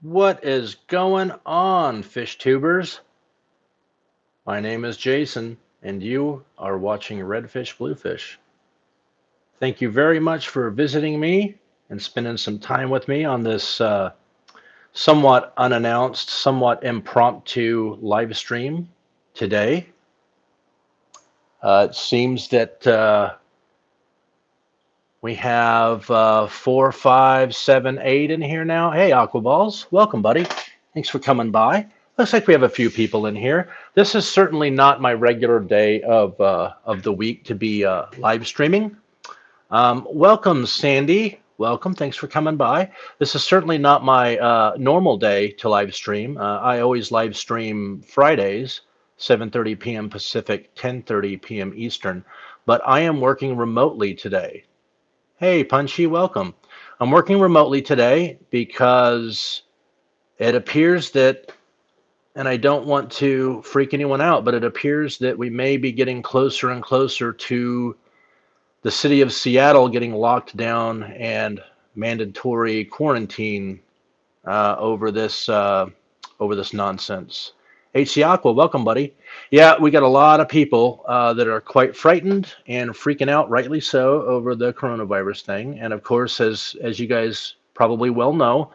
What is going on, fish tubers? My name is Jason, and you are watching Redfish Bluefish. Thank you very much for visiting me and spending some time with me on this somewhat unannounced, somewhat impromptu live stream today. It seems that we have 4, 5, 7, 8 in here now. Hey, Aquaballs, welcome, buddy. Thanks for coming by. Looks like we have a few people in here. This is certainly not my regular day of the week to be live streaming. Welcome, Sandy. Welcome. Thanks for coming by. This is certainly not my normal day to live stream. I always live stream Fridays, 7:30 p.m. Pacific, 10:30 p.m. Eastern. But I am working remotely today. Hey, Punchy, welcome. I'm working remotely today because it appears that, and I don't want to freak anyone out, but it appears that we may be getting closer and closer to the city of Seattle getting locked down and mandatory quarantine over this nonsense. HC Aqua, welcome, buddy. Yeah, we got a lot of people that are quite frightened and freaking out, rightly so, over the coronavirus thing. And of course, as you guys probably well know,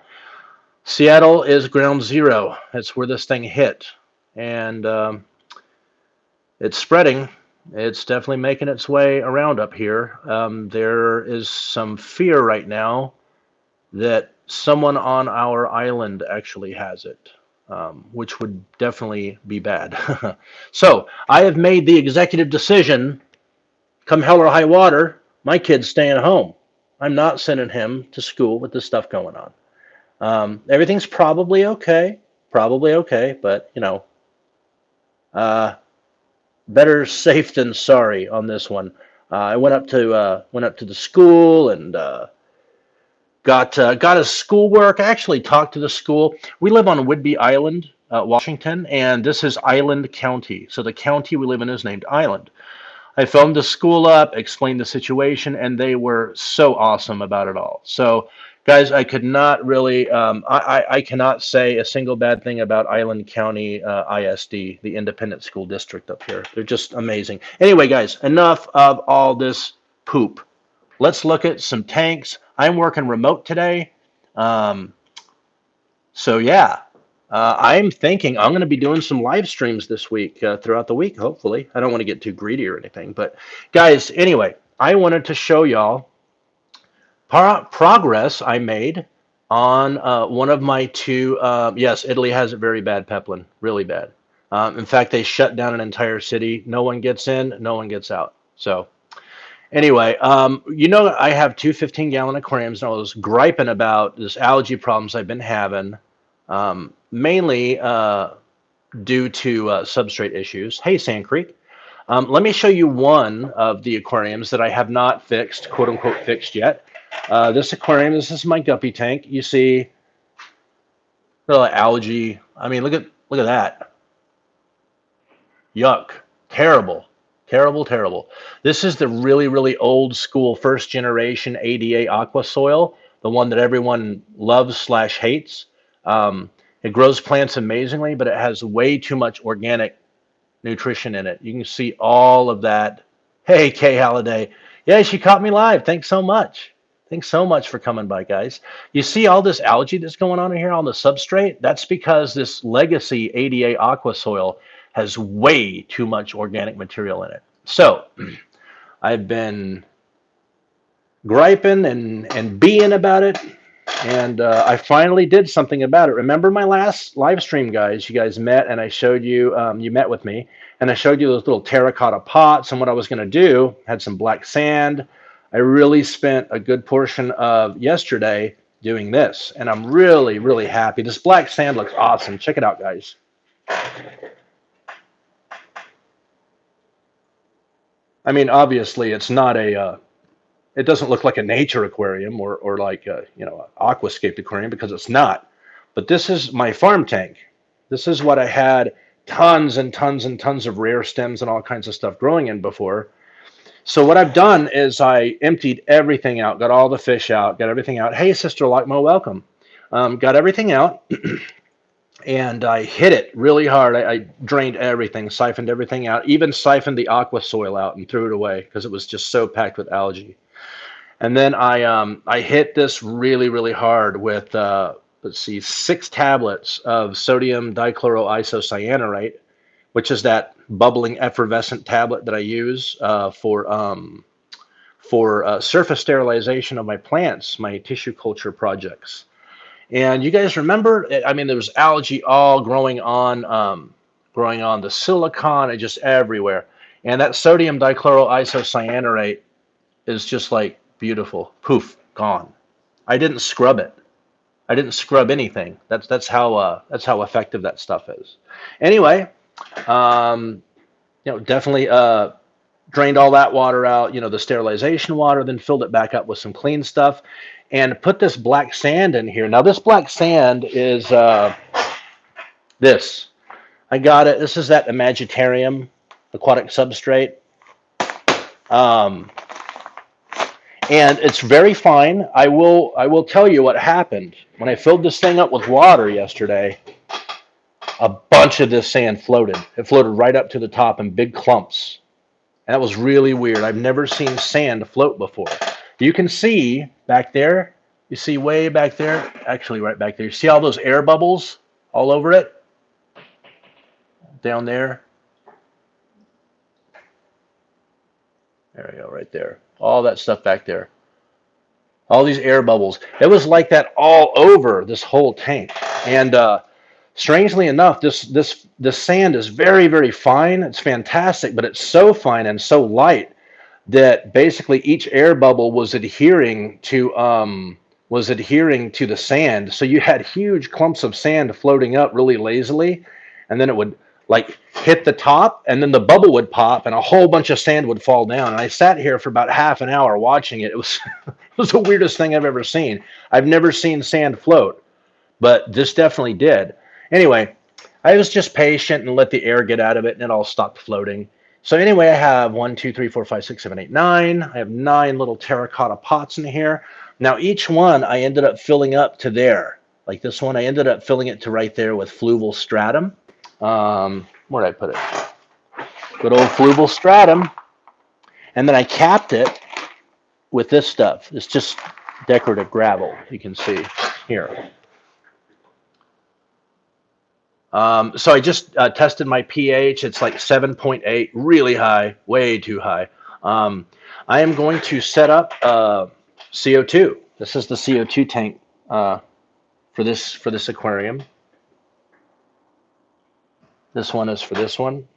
Seattle is ground zero. That's where this thing hit, and it's spreading. It's definitely making its way around up here. There is some fear right now that someone on our island actually has it, which would definitely be bad. So I have made the executive decision, come hell or high water, my kid's staying home. I'm not sending him to school with this stuff going on. Everything's probably okay, but uh, better safe than sorry on this one. I went up to the school and got his schoolwork. I actually talked to the school. We live on Whidbey Island, Washington, and this is Island County. So the county we live in is named Island. I phoned the school up, explained the situation, and they were so awesome about it all. So, guys, I could not really, I cannot say a single bad thing about Island County ISD, the independent school district up here. They're just amazing. Anyway, guys, enough of all this poop. Let's look at some tanks. I'm working remote today. Um, so, yeah, I'm thinking I'm going to be doing some live streams this week, throughout the week, hopefully. I don't want to get too greedy or anything. But, guys, anyway, I wanted to show y'all progress I made on one of my two. Yes, Italy has it very bad, Peplin, really bad. In fact, they shut down an entire city. No one gets in, no one gets out. So, anyway, I have two 15-gallon aquariums, and I was griping about this algae problems I've been having, mainly due to substrate issues. Hey, Sand Creek. Let me show you one of the aquariums that I have not fixed, quote unquote, fixed yet. This aquarium, this is my guppy tank. You see the algae. I mean, look at that. Yuck. Terrible. Terrible, terrible. This is the really, really old school first generation ADA aqua soil, the one that everyone loves/hates. It grows plants amazingly, but it has way too much organic nutrition in it. You can see all of that. Hey, Kay Halliday. Yeah, she caught me live. Thanks so much. Thanks so much for coming by, guys. You see all this algae that's going on in here on the substrate? That's because this legacy ADA aqua soil has way too much organic material in it. So I've been griping and being about it, and I finally did something about it. Remember my last live stream, guys? You guys met, and I showed you, you met with me, and I showed you those little terracotta pots and what I was going to do. Had some black sand. I really spent a good portion of yesterday doing this, and I'm really, really happy. This black sand looks awesome. Check it out, guys. I mean, obviously, it's not a, it doesn't look like a nature aquarium or like a, aquascape aquarium, because it's not. But this is my farm tank. This is what I had tons and tons and tons of rare stems and all kinds of stuff growing in before. So what I've done is I emptied everything out, got all the fish out, got everything out. Hey, Sister Lockmo, welcome. Got everything out, and I hit it really hard. I drained everything, siphoned everything out, even siphoned the aqua soil out and threw it away because it was just so packed with algae. And then I hit this really, really hard with, let's see, 6 tablets of sodium dichloroisocyanurate, which is that bubbling effervescent tablet that I use for surface sterilization of my plants, my tissue culture projects. And you guys remember, I mean, there was algae all growing on the silicon and just everywhere. And that sodium dichloroisocyanurate is just like beautiful. Poof, gone. I didn't scrub it. I didn't scrub anything. That's how effective that stuff is. Anyway, um, definitely drained all that water out, the sterilization water, then filled it back up with some clean stuff and put this black sand in here. Now, this black sand is this. I got it. This is that Imaginarium aquatic substrate. Um, and it's very fine. I will tell you what happened. When I filled this thing up with water yesterday, a bunch of this sand floated. It floated right up to the top in big clumps. And that was really weird. I've never seen sand float before. You can see back there, you see way back there, actually right back there, you see all those air bubbles all over it? Down there. There we go, right there. All that stuff back there. All these air bubbles. It was like that all over this whole tank. And strangely enough, this sand is very, very fine. It's fantastic, but it's so fine and so light that basically each air bubble was adhering to the sand. So you had huge clumps of sand floating up really lazily, and then it would like hit the top, and then the bubble would pop, and a whole bunch of sand would fall down. And I sat here for about half an hour watching it. It was it was the weirdest thing I've ever seen. I've never seen sand float, but this definitely did. Anyway, I was just patient and let the air get out of it, and it all stopped floating. So anyway, I have 1, 2, 3, 4, 5, 6, 7, 8, 9. I have 9 little terracotta pots in here. Now each one I ended up filling up to there. Like this one, I ended up filling it to right there with Fluval Stratum. Where did I put it? Good old Fluval Stratum. And then I capped it with this stuff. It's just decorative gravel, you can see here. So I just tested my pH. It's like 7.8, really high, way too high. I am going to set up CO2. This is the CO2 tank for this aquarium. This one is for this one.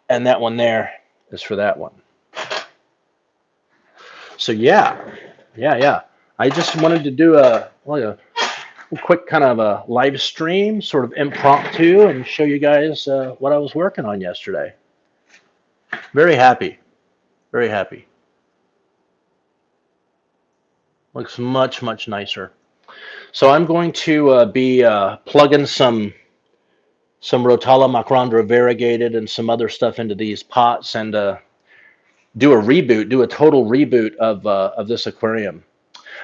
And that one there is for that one. So yeah. I just wanted to do a quick kind of a live stream, sort of impromptu, and show you guys what I was working on yesterday. Very happy. Very happy. Looks much, much nicer. So I'm going to be plugging some Rotala macrandra variegated and some other stuff into these pots and do a total reboot of this aquarium.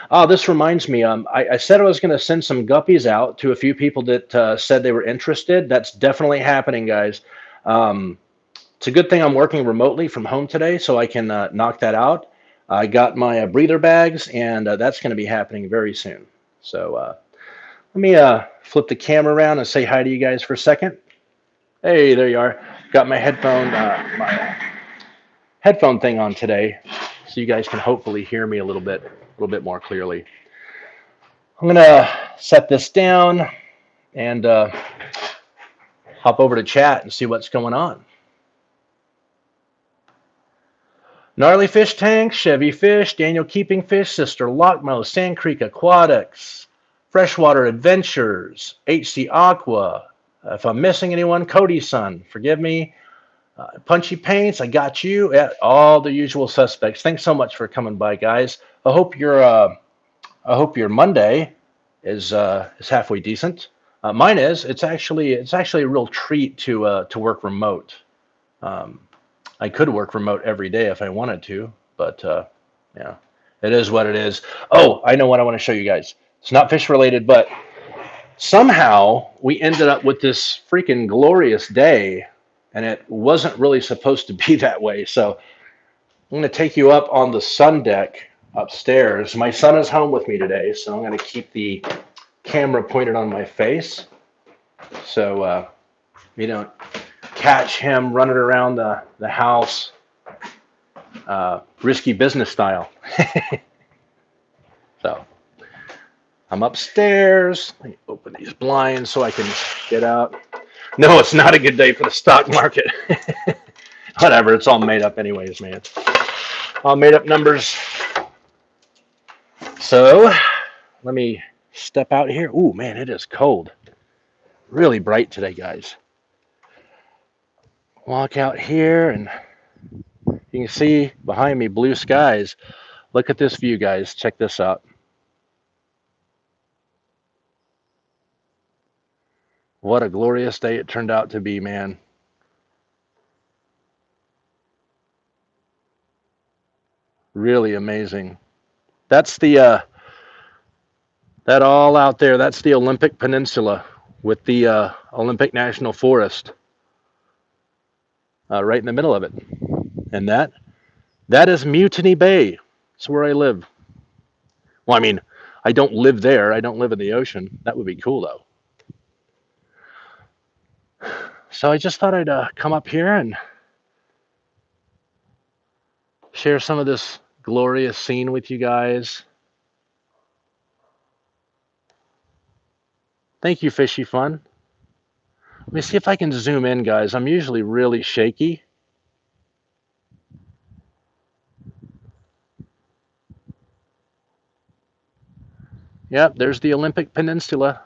Oh, this reminds me. I said I was going to send some guppies out to a few people that said they were interested. That's definitely happening, guys. It's a good thing I'm working remotely from home today, so I can knock that out. I got my breather bags, and that's going to be happening very soon. So let me flip the camera around and say hi to you guys for a second. Hey, there you are. Got my headphone thing on today, so you guys can hopefully hear me a little bit more clearly. I'm gonna set this down and hop over to chat and see what's going on. Gnarly Fish Tank, Chevy Fish, Daniel Keeping Fish, Sister Lockmo, Sand Creek Aquatics, Freshwater Adventures, HC Aqua. If I'm missing anyone, Cody's son, forgive me. Punchy Paints, I got you. All the usual suspects. Thanks so much for coming by, guys. I hope your Monday is halfway decent. Mine is. It's actually a real treat to work remote. I could work remote every day if I wanted to, but yeah, It is what it is. Oh, I know what I want to show you guys. It's not fish related, but somehow we ended up with this freaking glorious day, and it wasn't really supposed to be that way. So I'm going to take you up on the sun deck upstairs. My son is home with me today, so I'm going to keep the camera pointed on my face so you don't catch him running around the house risky business style. So I'm upstairs. Let me open these blinds so I can get out. No, it's not a good day for the stock market. Whatever, it's all made up anyways, man. All made up numbers. So let me step out here. Ooh, man, it is cold. Really bright today, guys. Walk out here, and you can see behind me blue skies. Look at this view, guys. Check this out. What a glorious day it turned out to be, man. Really amazing. That's the that all out there. That's the Olympic Peninsula with the Olympic National Forest right in the middle of it. And that is Mutiny Bay. It's where I live. Well, I mean, I don't live there. I don't live in the ocean. That would be cool, though. So I just thought I'd come up here and share some of this glorious scene with you guys. Thank you, Fishy Fun. Let me see if I can zoom in, guys. I'm usually really shaky. Yep, there's the Olympic Peninsula.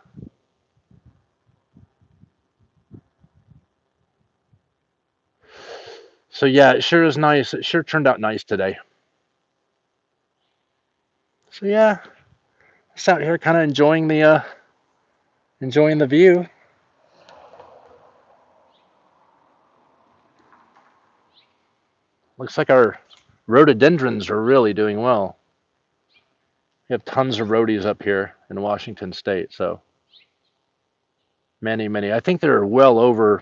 So yeah, it sure is nice. It sure turned out nice today. So yeah, just out here kind of enjoying the view. Looks like our rhododendrons are really doing well. We have tons of rhodies up here in Washington State, so many. I think there are well over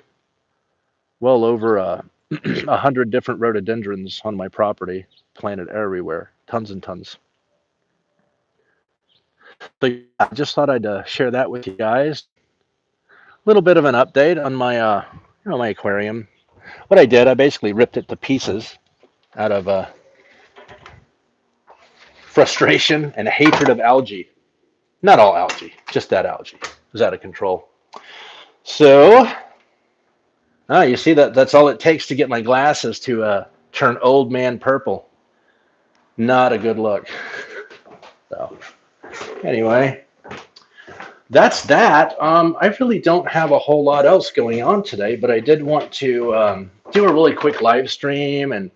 100 different rhododendrons on my property, planted everywhere, tons and tons. So yeah, I just thought I'd share that with you guys. A little bit of an update on my my aquarium. What I did, I basically ripped it to pieces out of frustration and hatred of algae. Not all algae, just that algae. It was out of control. So, you see that's all it takes to get my glasses to turn old man purple. Not a good look. So, anyway, that's that. I really don't have a whole lot else going on today, but I did want to do a really quick live stream and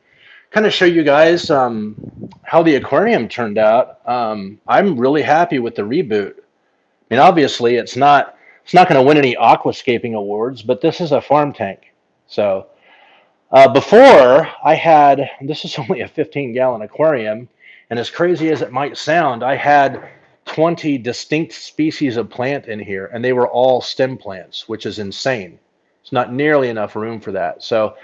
kind of show you guys how the aquarium turned out. I'm really happy with the reboot. I mean, obviously, it's not going to win any aquascaping awards, but this is a farm tank. So before I had, this is only a 15-gallon aquarium, and as crazy as it might sound, I had 20 distinct species of plant in here, and they were all stem plants, which is insane. It's not nearly enough room for that. So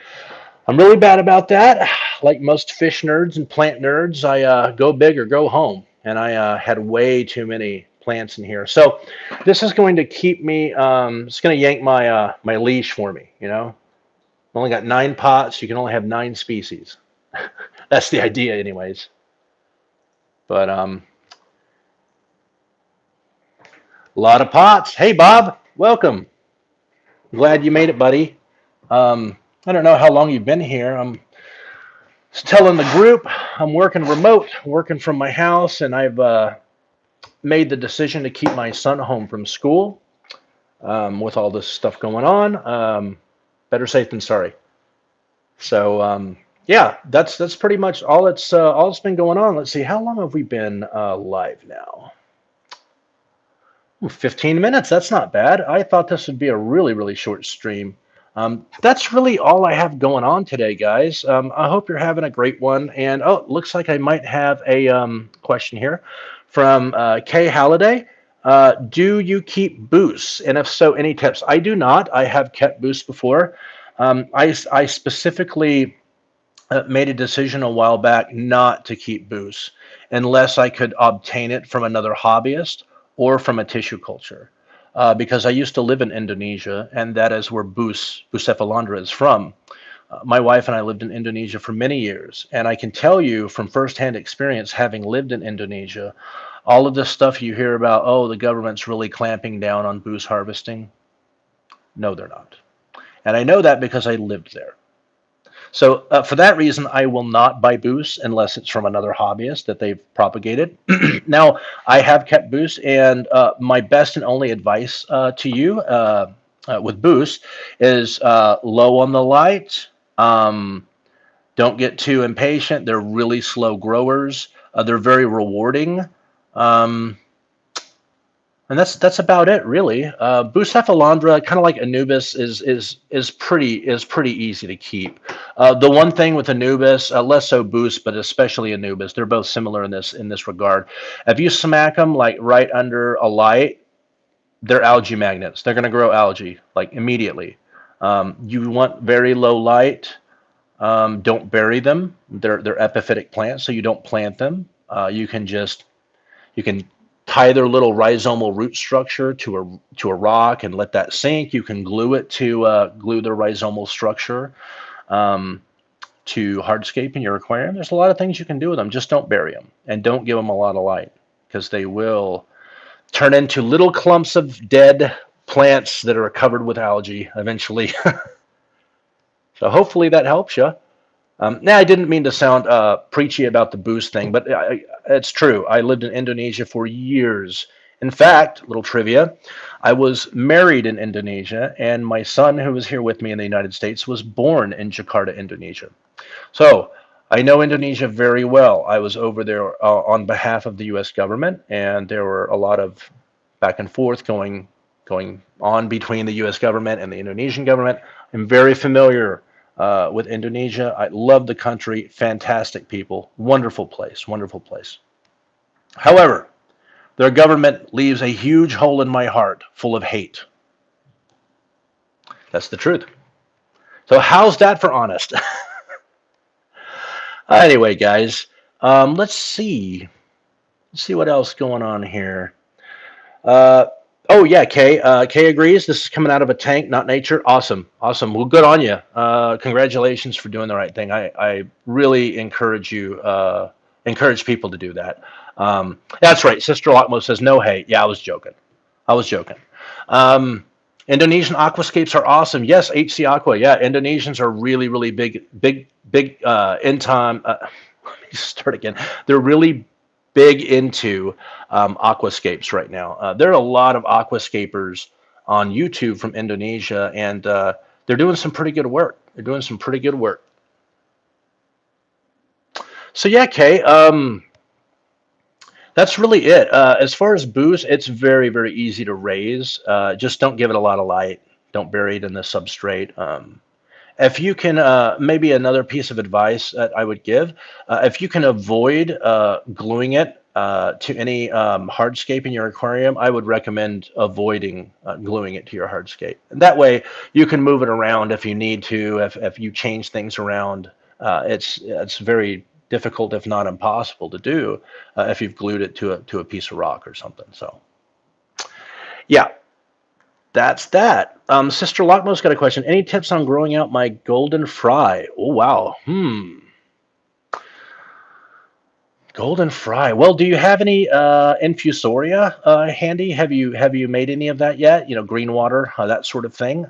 I'm really bad about that. Like most fish nerds and plant nerds, I go big or go home, and I had way too many plants in here. So this is going to keep me. It's going to yank my my leash for me. I've only got 9 pots. You can only have 9 species. That's the idea, anyways. But a lot of pots. Hey, Bob, welcome. Glad you made it, buddy. I don't know how long you've been here. I'm telling the group I'm working remote, working from my house, and I've made the decision to keep my son home from school with all this stuff going on. Better safe than sorry. So yeah, that's pretty much all it's been going on. Let's see, how long have we been live now? 15 minutes. That's not bad. I thought this would be a really short stream. That's really all I have going on today, guys. I hope you're having a great one. And oh, it looks like I might have a question here from Kay Halliday. Do you keep boosts? And if so, any tips? I do not. I have kept boosts before. I specifically made a decision a while back not to keep boosts unless I could obtain it from another hobbyist or from a tissue culture. Because I used to live in Indonesia, and that is where Bucephalandra is from. My wife and I lived in Indonesia for many years, and I can tell you from firsthand experience, having lived in Indonesia, all of this stuff you hear about, oh, the government's really clamping down on boost harvesting. No, they're not. And I know that because I lived there. So for that reason, I will not buy boosts unless it's from another hobbyist that they've propagated. Now, I have kept boosts, and my best and only advice to you with boosts is low on the light. Um, don't get too impatient. They're really slow growers. They're very rewarding. Um, and that's about it, really. Bucephalandra, kind of like Anubis, is pretty easy to keep. The one thing with Anubis, less so Boost, but especially Anubis, they're both similar in this regard. If you smack them like right under a light, they're algae magnets. They're going to grow algae like immediately. You want very low light. Don't bury them. They're epiphytic plants, so you don't plant them. You can tie their little rhizomal root structure to a rock and let that sink. You can glue it to glue their rhizomal structure um, to hardscape in your aquarium. There's a lot of things you can do with them. Just don't bury them and don't give them a lot of light because they will turn into little clumps of dead plants that are covered with algae eventually. So hopefully that helps you. Now, I didn't mean to sound preachy about the boost thing, but it's true. I lived in Indonesia for years. In fact, little trivia, I was married in Indonesia, and my son, who was here with me in the United States, was born in Jakarta, Indonesia. So I know Indonesia very well. I was over there on behalf of the U.S. government, and there were a lot of back and forth going on between the U.S. government and the Indonesian government. I'm very familiar with Indonesia. I love the country, fantastic people, wonderful place, wonderful place. However, their government leaves a huge hole in my heart full of hate. That's the truth. So how's that for honest? Anyway, guys, let's see. Let's see what else going on here. Uh, oh yeah, Kay. Kay agrees. This is coming out of a tank, not nature. Awesome, awesome. Well, good on you. Congratulations for doing the right thing. I really encourage people to do that. That's right. Sister Lockmo says no hate. Yeah, I was joking. I was joking. Um, Indonesian aquascapes are awesome. Yes, HC Aqua. Yeah, Indonesians are really, really big in time. Let me start again. They're really big into aquascapes right now. There are a lot of aquascapers on YouTube from Indonesia, and they're doing some pretty good work. They're doing some pretty good work. So yeah, Kay, that's really it. As far as booze, it's very, very easy to raise. Just don't give it a lot of light. Don't bury it in the substrate. If you can, maybe another piece of advice that I would give, if you can avoid gluing it to any hardscape in your aquarium, I would recommend avoiding gluing it to your hardscape. And that way, you can move it around if you need to. If you change things around, it's very difficult, if not impossible, to do if you've glued it to a piece of rock or something. So, yeah, that's that. Sister Lockmo's got a question. Any tips on growing out my golden fry? Oh wow. Golden fry. Well, do you have any infusoria handy? Have you made any of that yet? You know, green water, that sort of thing.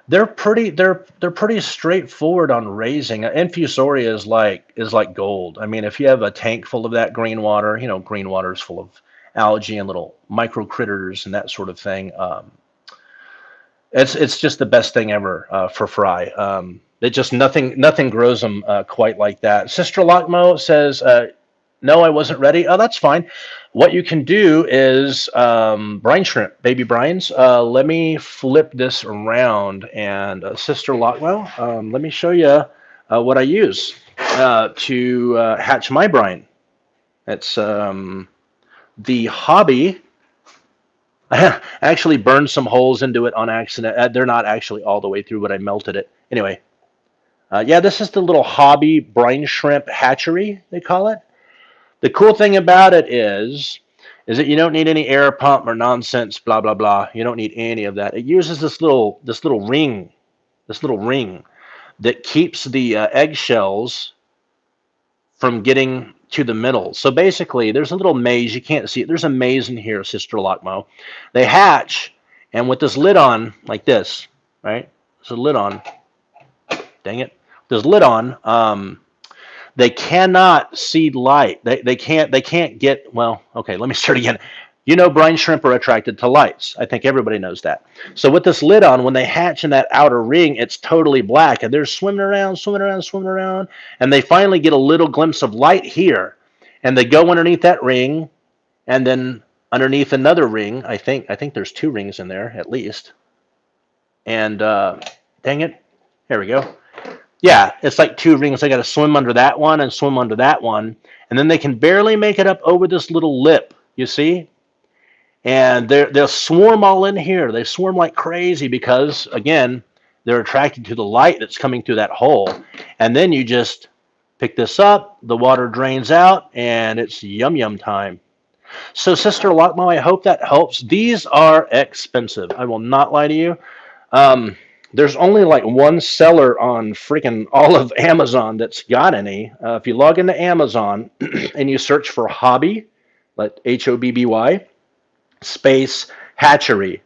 They're pretty straightforward on raising. Infusoria is like gold. I mean, if you have a tank full of that green water, green water is full of algae and little micro critters and that sort of thing. It's just the best thing ever for fry. It just nothing grows them quite like that. Sister Lockmo says No, I wasn't ready. Oh, that's fine. What you can do is brine shrimp, baby brines. Let me flip this around and Sister Lockwell, let me show you what I use to hatch my brine. It's the hobby. I actually burned some holes into it on accident. They're not actually all the way through, but I melted it. Anyway, yeah, this is the little hobby brine shrimp hatchery, they call it. The cool thing about it is that you don't need any air pump or nonsense, blah blah blah. You don't need any of that. It uses this little ring that keeps the eggshells from getting to the middle. So basically, there's a little maze. You can't see it. There's a maze in here, Sister Lockmo. They hatch, and with this lid on, like this, right? There's a lid on. Dang it. There's a lid on. They cannot see light. They can't get, well, okay, let me start again. You know, brine shrimp are attracted to lights. I think everybody knows that. So with this lid on, when they hatch in that outer ring, it's totally black, and they're swimming around, swimming around, swimming around, and they finally get a little glimpse of light here, and they go underneath that ring, and then underneath another ring. I think there's two rings in there at least. And dang it, here we go. Yeah, it's like two rings. They got to swim under that one and swim under that one, and then they can barely make it up over this little lip. You see, and they'll swarm all in here. They swarm like crazy because again, they're attracted to the light that's coming through that hole. And then you just pick this up. The water drains out, and it's yum yum time. So, Sister Lockmo, I hope that helps. These are expensive. I will not lie to you. Um, there's only like one seller on freaking all of Amazon that's got any. If you log into Amazon and you search for hobby, like HOBBY, space hatchery.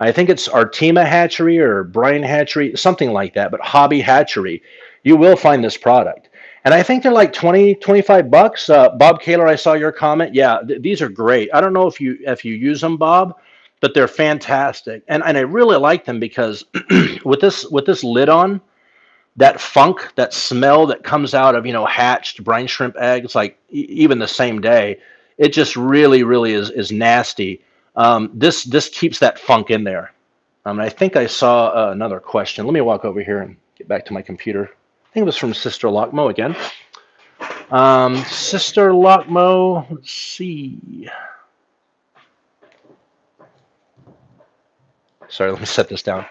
I think it's Artima Hatchery or Brine Hatchery, something like that, but Hobby Hatchery. You will find this product. And I think they're like 20, 25 bucks. Bob Kaler, I saw your comment. Yeah, these are great. I don't know if you use them, Bob, but they're fantastic. And I really like them because with this lid on, that funk, that smell that comes out of hatched brine shrimp eggs, like even the same day, it just really really is nasty. This keeps that funk in there. I think I saw another question. Let me walk over here and get back to my computer. I think it was from Sister Lockmo again. Sister Lockmo, let's see. Sorry, let me set this down.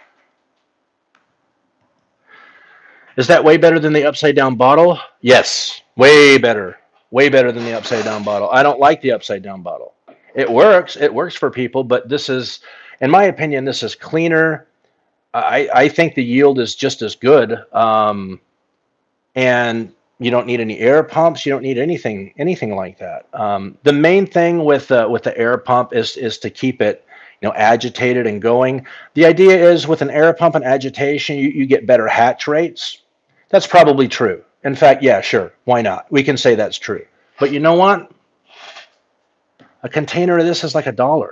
Is that way better than the upside down bottle? Yes, way better. Way better than the upside down bottle. I don't like the upside down bottle. It works. It works for people, but this is, in my opinion, this is cleaner. I think the yield is just as good. And you don't need any air pumps. You don't need anything like that. The main thing with the air pump is to keep it agitated and going. The idea is with an air pump and agitation, you get better hatch rates. That's probably true. In fact, yeah, sure. Why not? We can say that's true. But you know what? A container of this is like $1.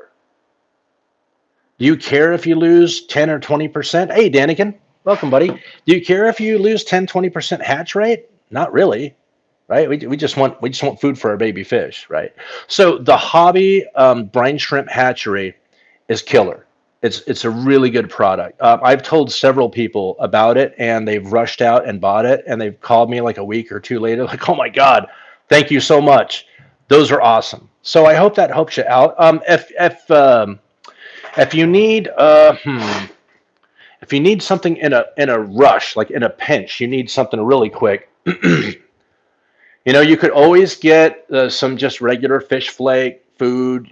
Do you care if you lose 10 or 20%? Hey, Daniken, welcome, buddy. Do you care if you lose 10, 20% hatch rate? Not really, right? We just want food for our baby fish, right? So the hobby brine shrimp hatchery is killer. It's a really good product. I've told several people about it, and they've rushed out and bought it, and they've called me like a week or two later, like, "Oh my God, thank you so much. Those are awesome." So I hope that helps you out. If you need if you need something in a rush, like in a pinch, you need something really quick. You could always get some just regular fish flake food.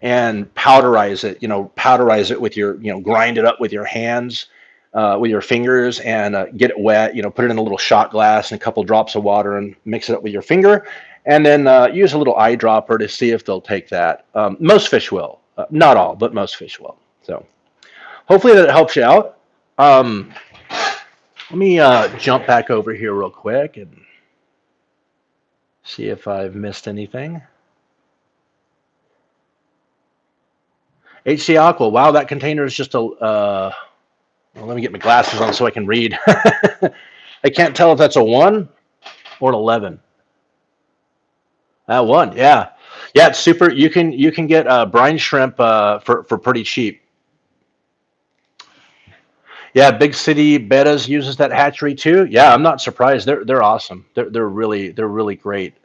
And powderize it. Powderize it with your, grind it up with your hands, with your fingers, and get it wet. Put it in a little shot glass and a couple drops of water, and mix it up with your finger, and then use a little eyedropper to see if they'll take that. Most fish will, not all, but most fish will. So hopefully that helps you out. Let me jump back over here real quick and see if I've missed anything. HC Aqua. Wow, that container is just a. Well, let me get my glasses on so I can read. I can't tell if that's a 1 or an 11. One, yeah, yeah, it's super. You can get brine shrimp for pretty cheap. Yeah, Big City Bettas uses that hatchery too. Yeah, I'm not surprised. They're awesome. They're really great.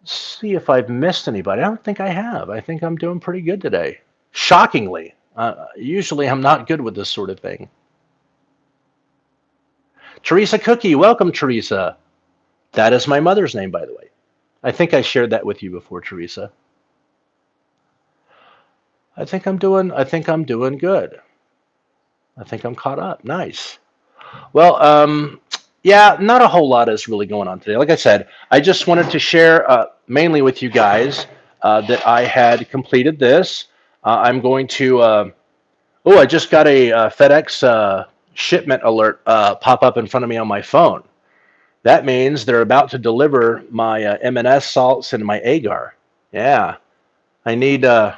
See if I've missed anybody. I don't think I have. I think I'm doing pretty good today. Shockingly. Usually I'm not good with this sort of thing. Teresa Cookie, welcome, Teresa. That is my mother's name, by the way. I think I shared that with you before, Teresa. I think I'm doing good. I think I'm caught up. Nice. Well, yeah, not a whole lot is really going on today. Like I said, I just wanted to share mainly with you guys that I had completed this. I'm going to. Oh, I just got a FedEx shipment alert pop up in front of me on my phone. That means they're about to deliver my M&S salts and my agar. Yeah, I need uh,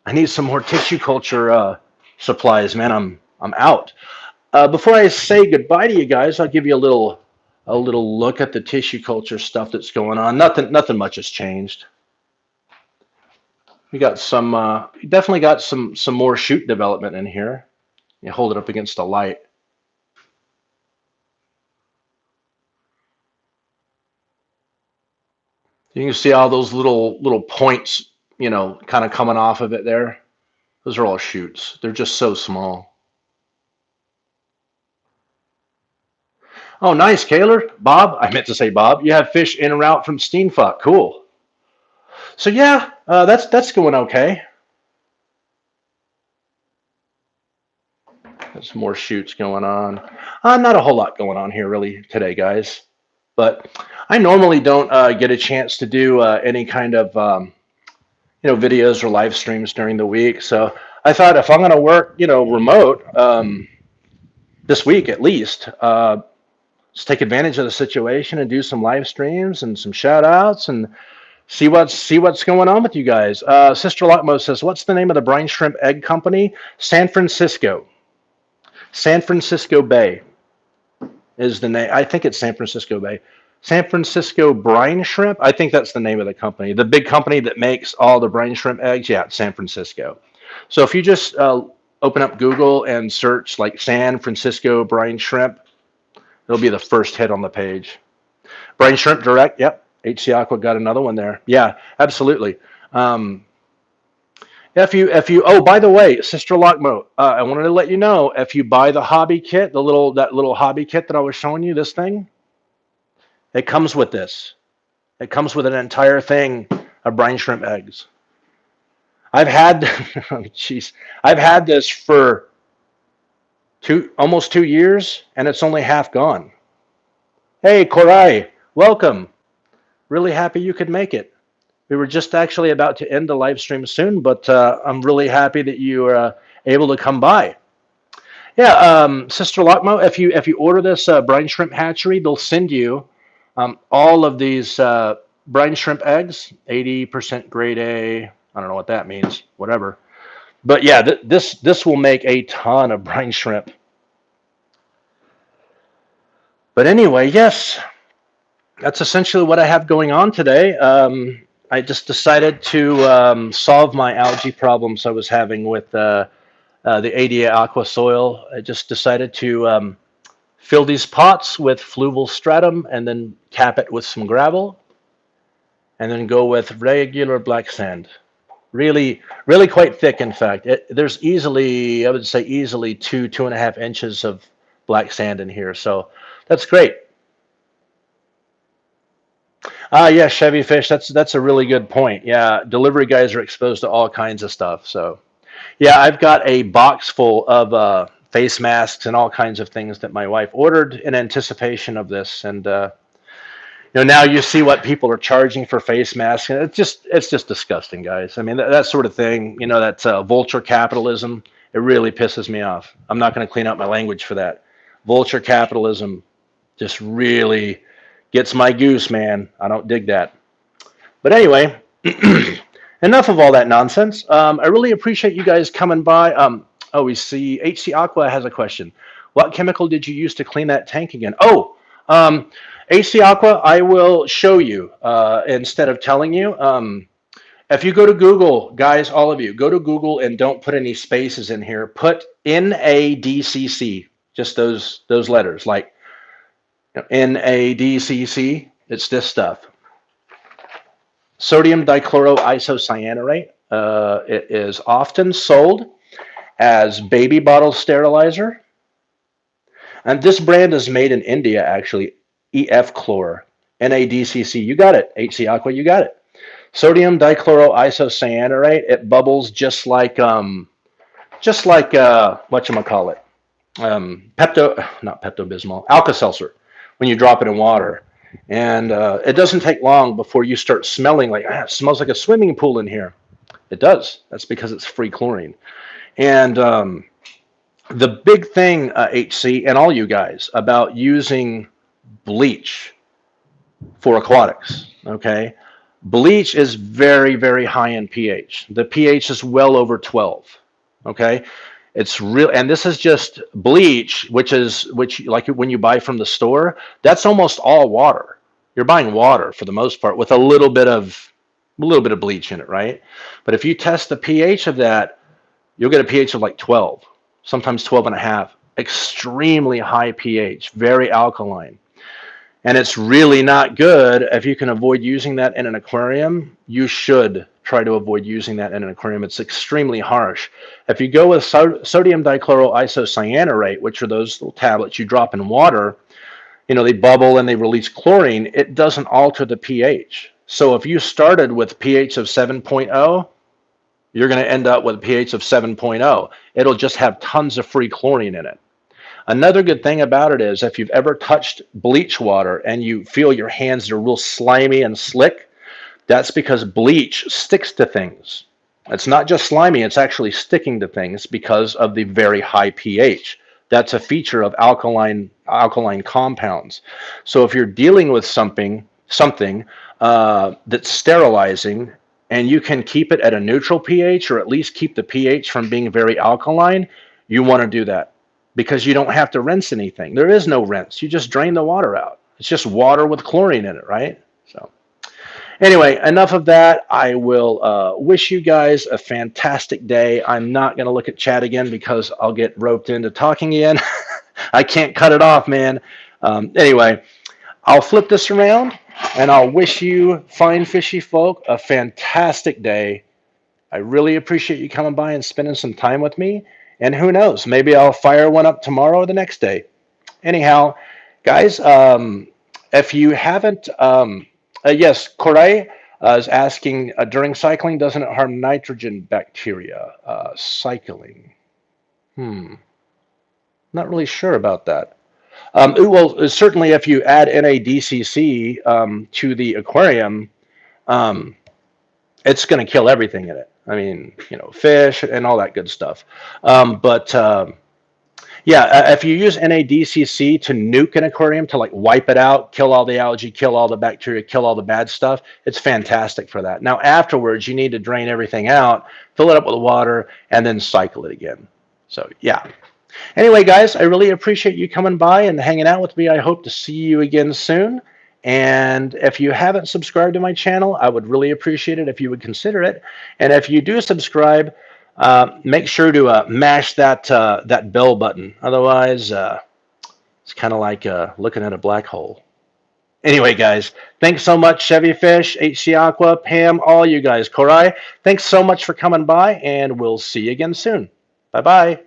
I need some more tissue culture supplies, man. I'm out. Before I say goodbye to you guys, I'll give you a little look at the tissue culture stuff that's going on. Nothing much has changed. We got definitely got some more shoot development in here. You hold it up against the light. You can see all those little points, kind of coming off of it there. Those are all shoots. They're just so small. Oh, nice, Kaler. Bob, I meant to say Bob. You have fish in route from Steenfuck. Cool. So yeah, that's going okay. There's more shoots going on. Not a whole lot going on here really today, guys. But I normally don't get a chance to do any kind of videos or live streams during the week. So I thought if I'm going to work remote this week at least, just take advantage of the situation and do some live streams and some shout outs and see what's going on with you guys. Sister Lockmo says, "What's the name of the brine shrimp egg company?" San Francisco. San Francisco Bay is the name. I think it's San Francisco Bay. San Francisco Brine Shrimp. I think that's the name of the company. The big company that makes all the brine shrimp eggs. Yeah, it's San Francisco. So if you just open up Google and search like San Francisco brine shrimp, it'll be the first hit on the page. Brine shrimp direct. Yep. HC Aqua got another one there. Yeah, absolutely. Um, if you oh, by the way, Sister Lockmo, I wanted to let you know if you buy the hobby kit, that little hobby kit that I was showing you, this thing, it comes with this. It comes with an entire thing of brine shrimp eggs. I've had, jeez, I've had this for almost 2 years, and it's only half gone. Hey, Korai, welcome. Really happy you could make it. We were just actually about to end the live stream soon, but I'm really happy that you are able to come by. Yeah, Sister Lockmo, if you order this brine shrimp hatchery, they'll send you all of these brine shrimp eggs, 80% grade A. I don't know what that means, whatever. But yeah, this will make a ton of brine shrimp. But anyway, yes, that's essentially what I have going on today. I just decided to solve my algae problems I was having with the ADA aqua soil. I just decided to fill these pots with Fluval Stratum and then cap it with some gravel and then go with regular black sand. Really, really quite thick, in fact. There's easily, I would say easily 2.5 inches of black sand in here. So that's great. Yeah, Chevy Fish, that's a really good point. Yeah, delivery guys are exposed to all kinds of stuff. So yeah, I've got a box full of face masks and all kinds of things that my wife ordered in anticipation of this. And now you see what people are charging for face masks, and it's just disgusting, guys. I mean, that sort of thing. That's vulture capitalism. It really pisses me off. I'm not going to clean up my language for that. Vulture capitalism just really gets my goose, man. I don't dig that. But anyway, enough of all that nonsense. I really appreciate you guys coming by. Oh, we see HC Aqua has a question. What chemical did you use to clean that tank again? Oh, HC Aqua, I will show you instead of telling you. If you go to Google, guys, all of you, go to Google and don't put any spaces in here. Put NADCC, just those letters, like NADCC. It's this stuff. Sodium dichloroisocyanurate. It is often sold as baby bottle sterilizer. And this brand is made in India, actually. EF Chlor, NADCC. You got it. HC Aqua, you got it. Sodium dichloroisocyanurate. It bubbles just like whatchamacallit. Not Pepto-Bismol, Alka-Seltzer when you drop it in water. And it doesn't take long before you start smelling like, it smells like a swimming pool in here. It does. That's because it's free chlorine. And the big thing, HC, and all you guys, about using bleach for aquatics, okay? Bleach is very, very high in pH. The pH is well over 12, okay? It's real, and this is just bleach, which like when you buy from the store, that's almost all water. You're buying water for the most part with a little bit of bleach in it, right? But if you test the pH of that, you'll get a pH of like 12, sometimes 12 and a half. Extremely high pH, very alkaline. And it's really not good. If you can avoid using that in an aquarium, you should try to avoid using that in an aquarium. It's extremely harsh. If you go with sodium dichloroisocyanurate, which are those little tablets you drop in water, they bubble and they release chlorine, it doesn't alter the pH. So if you started with pH of 7.0, you're going to end up with a pH of 7.0. It'll just have tons of free chlorine in it. Another good thing about it is if you've ever touched bleach water and you feel your hands are real slimy and slick, that's because bleach sticks to things. It's not just slimy, it's actually sticking to things because of the very high pH. That's a feature of alkaline compounds. So if you're dealing with something that's sterilizing and you can keep it at a neutral pH or at least keep the pH from being very alkaline, you want to do that. Because you don't have to rinse anything. There is no rinse. You just drain the water out. It's just water with chlorine in it, right? So anyway, enough of that. I will wish you guys a fantastic day. I'm not going to look at chat again because I'll get roped into talking again. I can't cut it off, man. Anyway, I'll flip this around and I'll wish you fine fishy folk a fantastic day. I really appreciate you coming by and spending some time with me. And who knows, maybe I'll fire one up tomorrow or the next day. Anyhow, guys, if you haven't, yes, Corey is asking, during cycling, doesn't it harm nitrogen bacteria? Cycling. Not really sure about that. Well, certainly if you add NADCC to the aquarium, it's going to kill everything in it. I mean, fish and all that good stuff. Yeah, if you use NADCC to nuke an aquarium, to like wipe it out, kill all the algae, kill all the bacteria, kill all the bad stuff, it's fantastic for that. Now, afterwards, you need to drain everything out, fill it up with water, and then cycle it again. So, yeah. Anyway, guys, I really appreciate you coming by and hanging out with me. I hope to see you again soon. And if you haven't subscribed to my channel, I would really appreciate it if you would consider it. And if you do subscribe, make sure to mash that bell button. Otherwise, it's kind of like looking at a black hole. Anyway, guys, thanks so much, Chevy Fish, HC Aqua, Pam, all you guys, Korai. Thanks so much for coming by, and we'll see you again soon. Bye-bye.